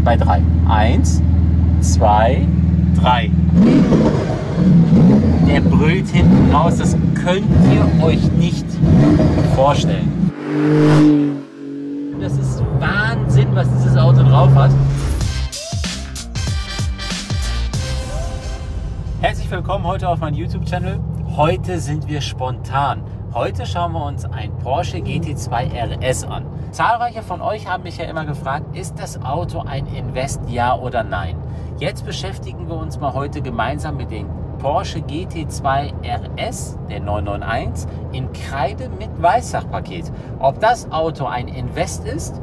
an bei 3. 1, 2, 3. Der brüllt hinten raus, das könnt ihr euch nicht vorstellen. Das ist Wahnsinn, was dieses Auto drauf hat. Herzlich willkommen heute auf meinem YouTube-Channel. Heute sind wir spontan. Heute schauen wir uns ein Porsche GT2 RS an. Zahlreiche von euch haben mich ja immer gefragt, ist das Auto ein Invest, ja oder nein? Jetzt beschäftigen wir uns mal heute gemeinsam mit dem Porsche GT2 RS, der 991, in Kreide mit Weissachpaket. Ob das Auto ein Invest ist,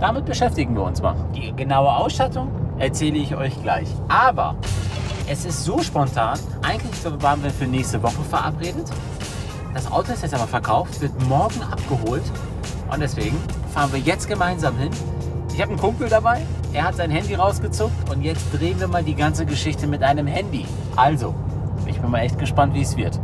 damit beschäftigen wir uns mal. Die genaue Ausstattung erzähle ich euch gleich. Aber es ist so spontan, eigentlich waren wir für nächste Woche verabredet. Das Auto ist jetzt aber verkauft, wird morgen abgeholt und deswegen fahren wir jetzt gemeinsam hin. Ich habe einen Kumpel dabei, er hat sein Handy rausgezuckt und jetzt drehen wir mal die ganze Geschichte mit einem Handy. Also, ich bin mal echt gespannt, wie es wird.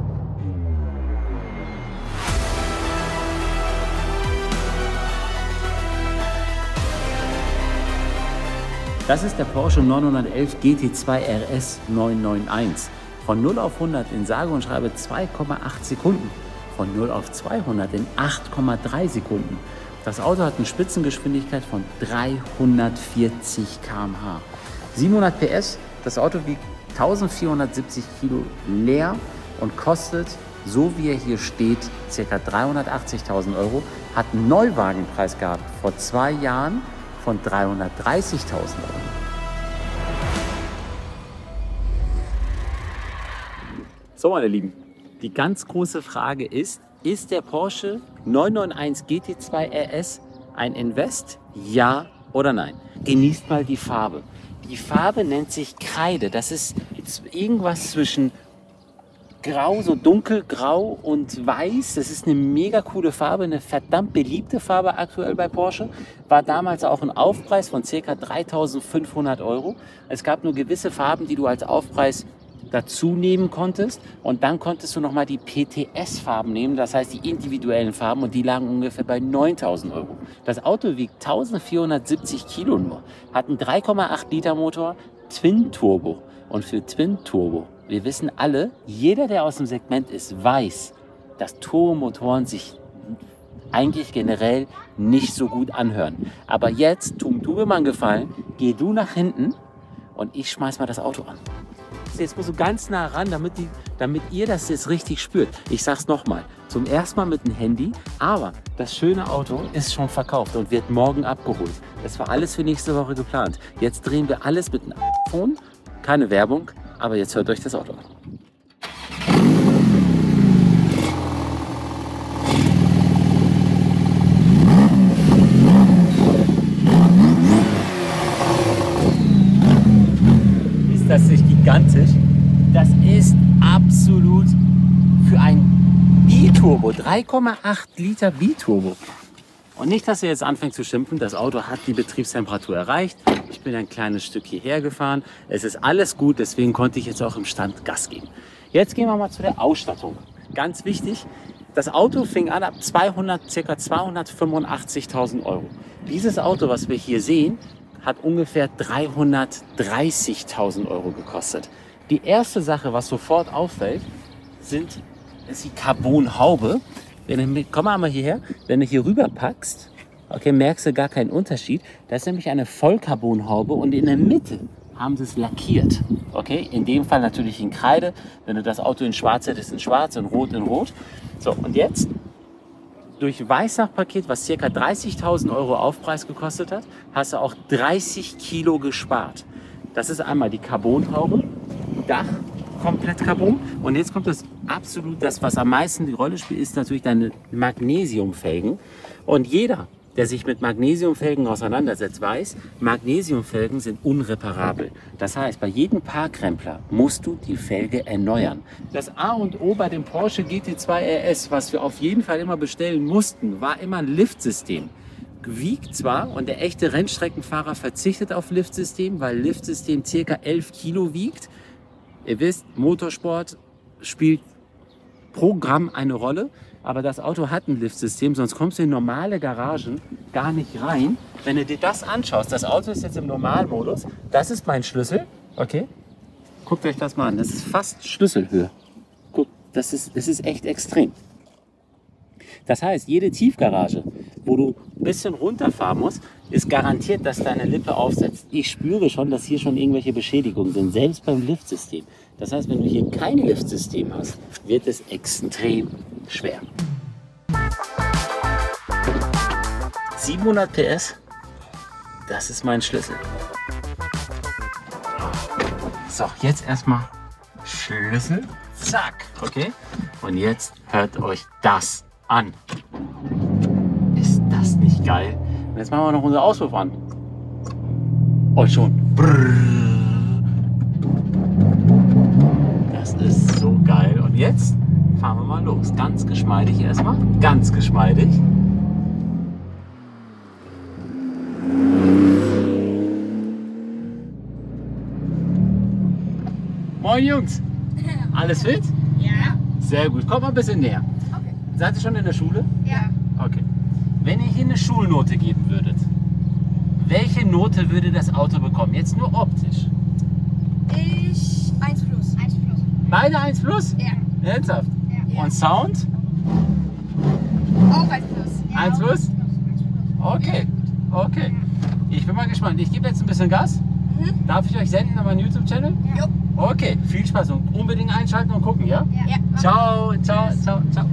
Das ist der Porsche 911 GT2 RS 991. Von 0 auf 100 in sage und schreibe 2,8 Sekunden. Von 0 auf 200 in 8,3 Sekunden. Das Auto hat eine Spitzengeschwindigkeit von 340 km/h. 700 PS, das Auto wiegt 1470 Kilo leer und kostet, so wie er hier steht, ca. 380.000 €. Hat einen Neuwagenpreis gehabt vor 2 Jahren von 330.000 €. So, meine Lieben, die ganz große Frage ist der Porsche 991 GT2 RS ein Invest, ja oder nein? Genießt mal die Farbe. Die Farbe nennt sich Kreide. Das ist irgendwas zwischen Grau, so dunkelgrau und weiß. Das ist eine mega coole Farbe, eine verdammt beliebte Farbe aktuell bei Porsche. War damals auch ein Aufpreis von ca. 3.500 €. Es gab nur gewisse Farben, die du als Aufpreis dazu nehmen konntest und dann konntest du noch mal die PTS-Farben nehmen, das heißt die individuellen Farben, und die lagen ungefähr bei 9.000 €. Das Auto wiegt 1.470 Kilo nur, hat einen 3,8 Liter Motor, Twin Turbo, und für Twin Turbo, wir wissen alle, jeder, der aus dem Segment ist, weiß, dass Turbomotoren sich eigentlich generell nicht so gut anhören. Aber jetzt, tu mir mal einen Gefallen, geh du nach hinten und ich schmeiß mal das Auto an. Jetzt musst du ganz nah ran, damit ihr das jetzt richtig spürt. Ich sag's nochmal, zum ersten Mal mit dem Handy, aber das schöne Auto ist schon verkauft und wird morgen abgeholt. Das war alles für nächste Woche geplant. Jetzt drehen wir alles mit dem iPhone, keine Werbung, aber jetzt hört euch das Auto an. Das ist gigantisch. Das ist absolut für ein Biturbo, 3,8 Liter Biturbo. Und nicht, dass ihr jetzt anfängt zu schimpfen, das Auto hat die Betriebstemperatur erreicht. Ich bin ein kleines Stück hierher gefahren. Es ist alles gut, deswegen konnte ich jetzt auch im Stand Gas geben. Jetzt gehen wir mal zu der Ausstattung. Ganz wichtig, das Auto fing an ab ca. 285.000 €. Dieses Auto, was wir hier sehen, hat ungefähr 330.000 € gekostet. Die erste Sache, was sofort auffällt, ist die Carbonhaube. Komm mal hierher, wenn du hier rüber packst, okay, merkst du gar keinen Unterschied. Das ist nämlich eine Vollcarbonhaube und in der Mitte haben sie es lackiert. Okay, in dem Fall natürlich in Kreide. Wenn du das Auto in schwarz hättest, in schwarz, in rot, in rot. So, und jetzt durch Weissachpaket, was ca. 30.000 € Aufpreis gekostet hat, hast du auch 30 Kilo gespart. Das ist einmal die Carbonhaube, Dach, komplett Carbon. Und jetzt kommt das was am meisten die Rolle spielt, ist natürlich deine Magnesiumfelgen. Und jeder, der sich mit Magnesiumfelgen auseinandersetzt, weiß, Magnesiumfelgen sind unreparabel. Das heißt, bei jedem Parkrempler musst du die Felge erneuern. Das A und O bei dem Porsche GT2 RS, was wir auf jeden Fall immer bestellen mussten, war immer ein Liftsystem. Wiegt zwar, und der echte Rennstreckenfahrer verzichtet auf Liftsystem, weil Liftsystem ca. 11 Kilo wiegt. Ihr wisst, Motorsport spielt pro Gramm eine Rolle. aber das Auto hat ein Liftsystem, sonst kommst du in normale Garagen gar nicht rein. Wenn du dir das anschaust, das Auto ist jetzt im Normalmodus, das ist mein Schlüssel, okay? Guckt euch das mal an, das ist fast Schlüsselhöhe. Guck, das ist echt extrem. Das heißt, jede Tiefgarage, wo du ein bisschen runterfahren musst, ist garantiert, dass deine Lippe aufsetzt. Ich spüre schon, dass hier schon irgendwelche Beschädigungen sind, selbst beim Liftsystem. Das heißt, wenn du hier kein Liftsystem hast, wird es extrem schwer. 700 PS, das ist mein Schlüssel. So, jetzt erstmal Schlüssel, zack, okay? Und jetzt hört euch das an. Ist das nicht geil? Und jetzt machen wir noch unseren Auspuff an. Und schon. Das ist so geil. Und jetzt fahren wir mal los. Ganz geschmeidig erstmal. Ganz geschmeidig. Moin Jungs. Alles fit? Ja. Sehr gut. Kommt mal ein bisschen näher. Okay. Seid ihr schon in der Schule? Ja. Okay. Wenn ihr hier eine Schulnote geben würdet, welche Note würde das Auto bekommen? Jetzt nur optisch. Ich 1 plus. 1 plus. Beide 1 plus? Ja. Ernsthaft? Ja. Und Sound? Auch 1 plus. Ja, 1 auch plus? 1 plus. Okay. Okay. Ich bin mal gespannt. Ich gebe jetzt ein bisschen Gas. Darf ich euch senden an meinen YouTube-Channel? Ja. Okay, viel Spaß und unbedingt einschalten und gucken, ja? Ja. Ciao, ciao, ciao, ciao.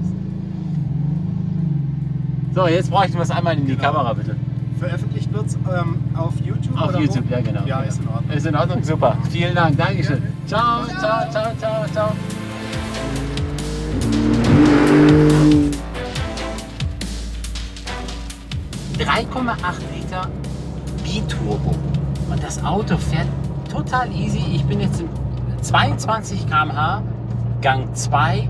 So, jetzt bräuchten wir es einmal in die Kamera, bitte. Veröffentlicht wird es auf YouTube? Auf oder YouTube, wo? ja genau. Ja, ist in Ordnung. Ist in Ordnung, super. Vielen Dank, Dankeschön. Ciao, ciao, ciao, ciao, ciao. Liter Biturbo. Und das Auto fährt total easy. Ich bin jetzt in 22 km/h, Gang 2,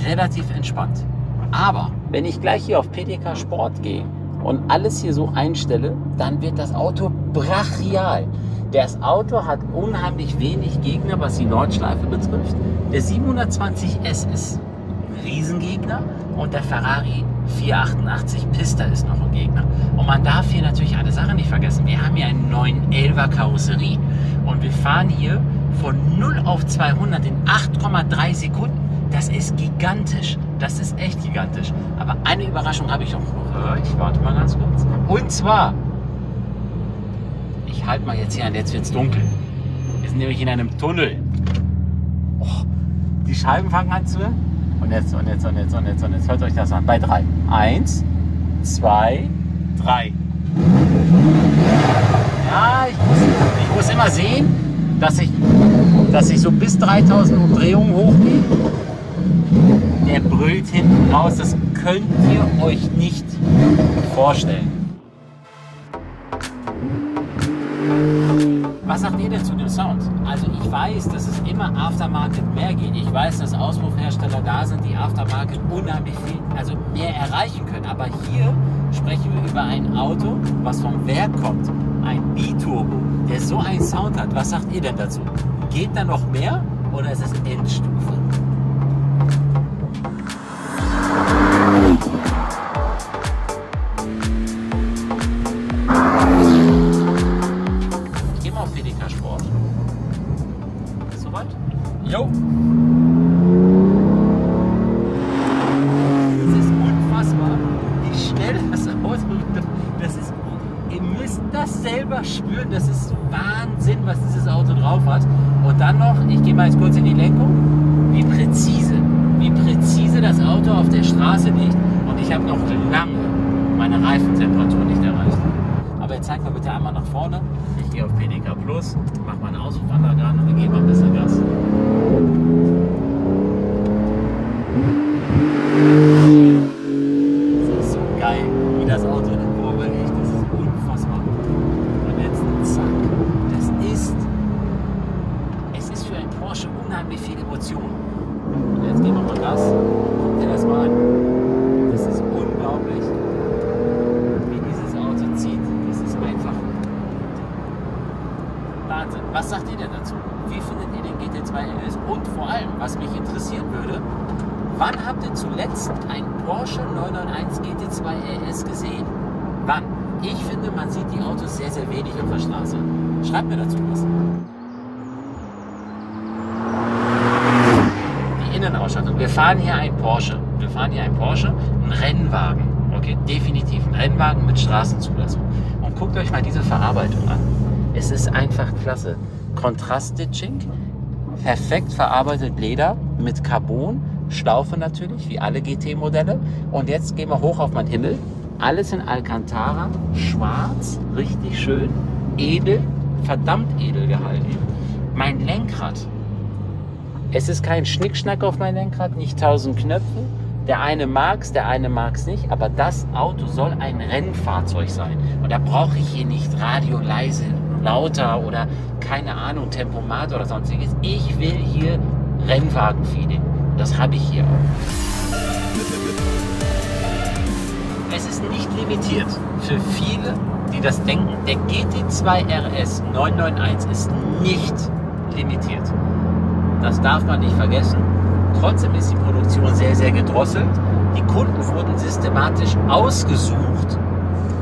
relativ entspannt. Aber wenn ich gleich hier auf PDK Sport gehe und alles hier so einstelle, dann wird das Auto brachial. Das Auto hat unheimlich wenig Gegner, was die Nordschleife betrifft. Der 720S ist ein Riesengegner und der Ferrari 488 Pista ist noch ein Gegner. Und man darf hier natürlich eine Sache nicht vergessen. Wir haben hier einen 911er Karosserie und wir fahren hier von 0 auf 200 in 8,3 Sekunden. Das ist gigantisch. Das ist echt gigantisch. Aber eine Überraschung habe ich noch. Ich warte mal ganz kurz. Und zwar, ich halte mal jetzt hier an, jetzt wird es dunkel. Wir sind nämlich in einem Tunnel. Oh, die Scheiben fangen an zu. Und jetzt. Hört euch das an. Bei 3. 1, 2, 3. Ja, ich muss immer sehen, dass ich so bis 3000 Umdrehungen hochgehe. Der brüllt hinten raus, das könnt ihr euch nicht vorstellen. Was sagt ihr denn zu dem Sound? Also ich weiß, dass es immer Aftermarket mehr geht. Ich weiß, dass Auspuffhersteller da sind, die Aftermarket unheimlich viel, also mehr erreichen können. Aber hier sprechen wir über ein Auto, was vom Werk kommt. Ein Biturbo, der so einen Sound hat. Was sagt ihr denn dazu? Geht da noch mehr oder ist es Endstufe? Ich gehe mal auf PDK Sport. Ist soweit? Jo! Das ist unfassbar, wie schnell das Auto. Das ist, ihr müsst das selber spüren. Das ist Wahnsinn, was dieses Auto drauf hat. Und dann noch, ich gehe mal jetzt kurz in die Lenkung, wie präzise das Auto auf der Straße liegt. Und ich habe noch lange meine Reifentemperatur nicht erreicht. Aber jetzt zeigt mal bitte einmal nach vorne. Ich gehe auf PDK Plus, mache meinen Auspuffanlage an und wir geben mal ein bisschen Gas. Das ist so geil, wie das Auto in der Kurve liegt. Das ist unfassbar. Und jetzt zack. Es ist für einen Porsche unheimlich viel Emotion. Und jetzt geben wir mal Gas. Guckt ihr das mal an. Das ist unglaublich, wie dieses Auto zieht. Das ist einfach Wahnsinn. Was sagt ihr denn dazu? Wie findet ihr den GT2 RS? Und vor allem, was mich interessieren würde, Wann habt ihr zuletzt einen Porsche 991 GT2 RS gesehen? Wann? Ich finde, man sieht die Autos sehr, sehr wenig auf der Straße. Schreibt mir dazu was. Die Innenausstattung. Wir fahren hier einen Porsche. Ein Rennwagen. Okay, definitiv ein Rennwagen mit Straßenzulassung. Und guckt euch mal diese Verarbeitung an. Es ist einfach klasse. Kontraststitching, perfekt verarbeitet Leder mit Carbon, Schlaufe natürlich, wie alle GT-Modelle. Und jetzt gehen wir hoch auf meinen Himmel. Alles in Alcantara, schwarz, richtig schön, edel, verdammt edel gehalten. Mein Lenkrad. Es ist kein Schnickschnack auf mein Lenkrad, nicht 1000 Knöpfe. Der eine mag's, der eine mag's nicht, aber das Auto soll ein Rennfahrzeug sein. Und da brauche ich hier nicht Radio leise, lauter oder keine Ahnung, Tempomat oder sonstiges. Ich will hier Rennwagen-Feeling. Das habe ich hier auch. Es ist nicht limitiert. Für viele, die das denken, der GT2 RS 991 ist nicht limitiert. Das darf man nicht vergessen. Trotzdem ist die Produktion sehr, sehr gedrosselt. Die Kunden wurden systematisch ausgesucht.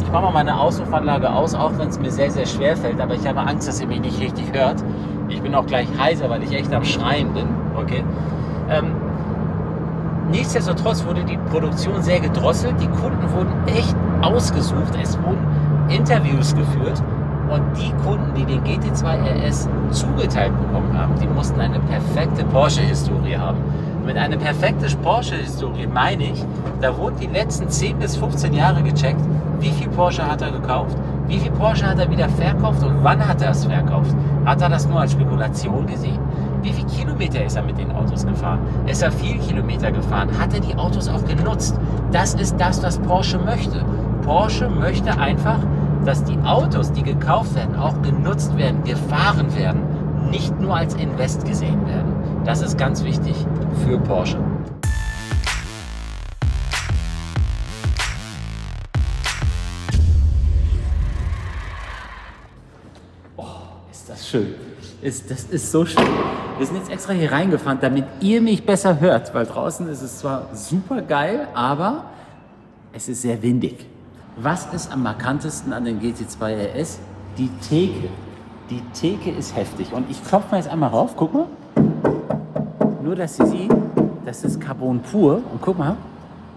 Ich mache mal meine Auslaufanlage aus, auch wenn es mir sehr, sehr schwer fällt. Aber ich habe Angst, dass ihr mich nicht richtig hört. Ich bin auch gleich heiser, weil ich echt am Schreien bin. Okay? Nichtsdestotrotz wurde die Produktion sehr gedrosselt. Die Kunden wurden echt ausgesucht. Es wurden Interviews geführt. Und die Kunden, die den GT2 RS zugeteilt bekommen haben, die mussten eine perfekte Porsche-Historie haben. Mit einer perfekten Porsche-Historie meine ich, da wurden die letzten 10 bis 15 Jahre gecheckt, wie viel Porsche hat er gekauft, wie viel Porsche hat er wieder verkauft und wann hat er es verkauft. Hat er das nur als Spekulation gesehen? Wie viel Kilometer ist er mit den Autos gefahren? Ist er viel Kilometer gefahren? Hat er die Autos auch genutzt? Das ist das, was Porsche möchte. Porsche möchte einfach, dass die Autos, die gekauft werden, auch genutzt werden, gefahren werden, nicht nur als Invest gesehen werden. Das ist ganz wichtig für Porsche. Oh, ist das schön. Das ist so schön. Wir sind jetzt extra hier reingefahren, damit ihr mich besser hört, weil draußen ist es zwar super geil, aber es ist sehr windig. Was ist am markantesten an den GT2 RS? Die Theke. Die Theke ist heftig. Und ich klopfe mal jetzt einmal rauf. Guck mal. Nur, dass ihr seht, das ist Carbon pur. Und guck mal,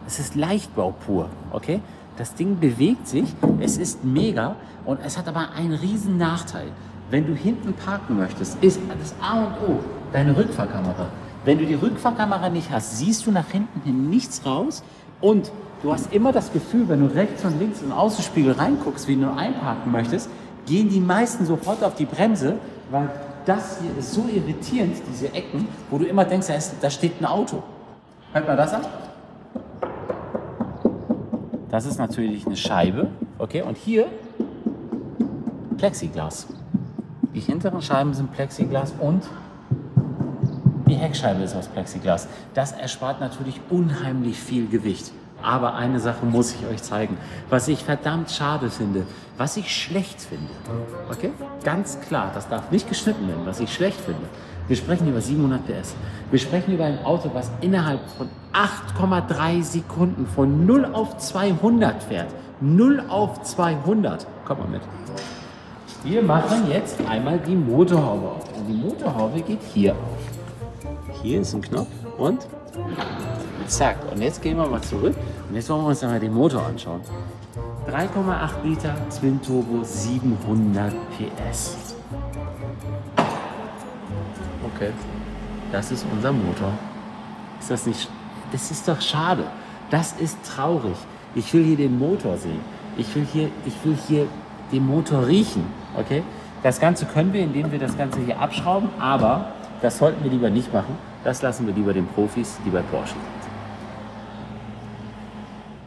es ist Leichtbau pur. Okay? Das Ding bewegt sich. Es ist mega. Und es hat aber einen riesen Nachteil. Wenn du hinten parken möchtest, ist das A und O deine Rückfahrkamera. Wenn du die Rückfahrkamera nicht hast, siehst du nach hinten hin nichts raus. Und du hast immer das Gefühl, wenn du rechts und links in den Außenspiegel reinguckst, wie du einparken möchtest, gehen die meisten sofort auf die Bremse, weil das hier ist so irritierend, diese Ecken, wo du immer denkst, da steht ein Auto. Hört mal das an? Das ist natürlich eine Scheibe, okay, und hier Plexiglas. Die hinteren Scheiben sind Plexiglas und die Heckscheibe ist aus Plexiglas. Das erspart natürlich unheimlich viel Gewicht. Aber eine Sache muss ich euch zeigen, was ich verdammt schade finde, was ich schlecht finde. Okay? Ganz klar, das darf nicht geschnitten werden, was ich schlecht finde. Wir sprechen über 700 PS. Wir sprechen über ein Auto, was innerhalb von 8,3 Sekunden von 0 auf 200 fährt. 0 auf 200. Kommt mal mit. Wir machen jetzt einmal die Motorhaube auf. Und die Motorhaube geht hier auf. Hier ist ein Knopf und zack. Und jetzt gehen wir mal zurück und jetzt wollen wir uns einmal den Motor anschauen. 3,8 Liter Twin Turbo, 700 PS. Okay, das ist unser Motor. Ist das nicht? Das ist doch schade. Das ist traurig. Ich will hier den Motor sehen. Ich will hier den Motor riechen. Okay? Das Ganze können wir, indem wir das Ganze hier abschrauben, aber das sollten wir lieber nicht machen. Das lassen wir lieber den Profis, die bei Porsche sind.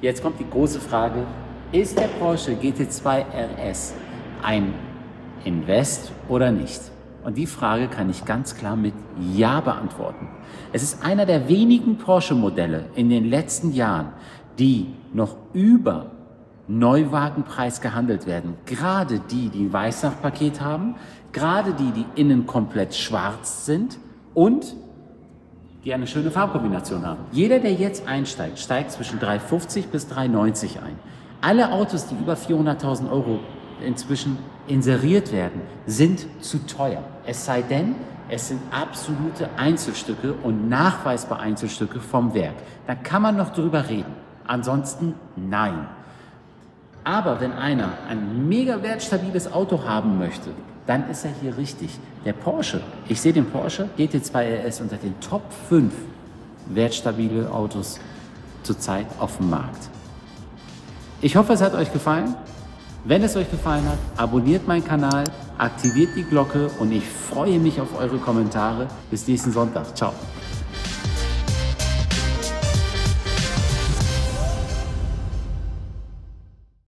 Jetzt kommt die große Frage, ist der Porsche GT2 RS ein Invest oder nicht? Und die Frage kann ich ganz klar mit Ja beantworten. Es ist einer der wenigen Porsche-Modelle in den letzten Jahren, die noch über Neuwagenpreis gehandelt werden. Gerade die, die Weißnachtpaket haben, gerade die, die innen komplett schwarz sind und die eine schöne Farbkombination haben. Jeder, der jetzt einsteigt, steigt zwischen 350 bis 390 ein. Alle Autos, die über 400.000 Euro inzwischen inseriert werden, sind zu teuer. Es sei denn, es sind absolute Einzelstücke und nachweisbare Einzelstücke vom Werk. Da kann man noch drüber reden. Ansonsten nein. Aber wenn einer ein mega wertstabiles Auto haben möchte, dann ist er hier richtig. Der Porsche, ich sehe den Porsche GT2 RS unter den Top 5 wertstabile Autos zurzeit auf dem Markt. Ich hoffe, es hat euch gefallen. Wenn es euch gefallen hat, abonniert meinen Kanal, aktiviert die Glocke und ich freue mich auf eure Kommentare. Bis nächsten Sonntag. Ciao.